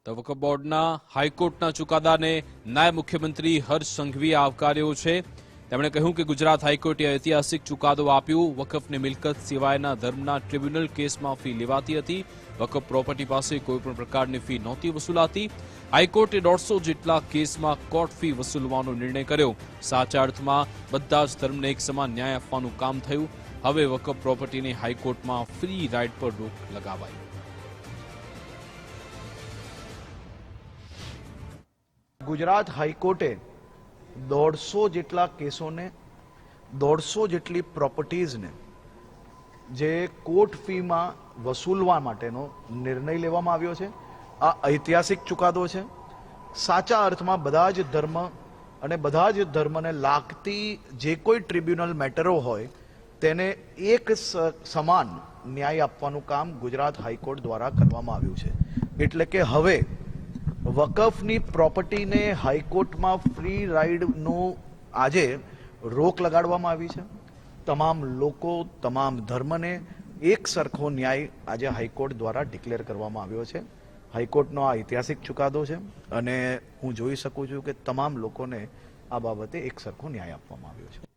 તો વકફ બોર્ડના હાઈકોર્ટના ચુકાદાને નાયબ મુખ્યમંત્રી હર્ષ સંઘવીએ આવકાર્યો છે। તેમણે કહ્યું કે ગુજરાત હાઈકોર્ટે ઐતિહાસિક ચુકાદો આપ્યો। વકફની મિલકત સિવાયના ધર્મના ટ્રિબ્યુનલ કેસમાં ફી લેવાતી હતી। વકફ પ્રોપર્ટી પાસે કોઈપણ પ્રકારની ફી નહોતી વસૂલાતી। હાઈકોર્ટે 150 જેટલા કેસમાં કોર્ટ ફી વસૂલવાનો નિર્ણય કર્યો। સાચા અર્થમાં બધા જ ધર્મને એક સમાન ન્યાય આપવાનું કામ થયું। હવે વકફ પ્રોપર્ટીની હાઈકોર્ટમાં ફ્રી રાઇડ પર રોક લગાવાઈ। गुजरात हाईकोर्टे 150 જેટલા કેસોને 150 જેટલી પ્રોપર્ટીઝને જે કોર્ટ ફીમાં વસૂલવા માટેનો નિર્ણય લેવામાં આવ્યો છે। આ ઐતિહાસિક ચુકાદો છે। સાચા અર્થમાં બધા જ ધર્મ અને બધા જ ધર્મને લાગતી જે કોઈ ટ્રિબ્યુનલ મેટરો હોય તેને એક સમાન ન્યાય આપવાનું કામ ગુજરાત હાઈકોર્ટ દ્વારા કરવામાં આવ્યું છે। એટલે કે હવે વકફની પ્રોપર્ટીને હાઈકોર્ટમાં ફ્રી રાઇડનો આજે રોક લગાડવામાં આવી છે। તમામ લોકો તમામ ધર્મને એક સરખો ન્યાય આજે હાઈકોર્ટ દ્વારા ડિક્લેર કરવામાં આવ્યો છે। હાઈકોર્ટનો આ ઐતિહાસિક ચુકાદો છે અને હું જોઈ શકું છું કે તમામ લોકોને આ બાબતે એક સરખો ન્યાય આપવામાં આવ્યો છે।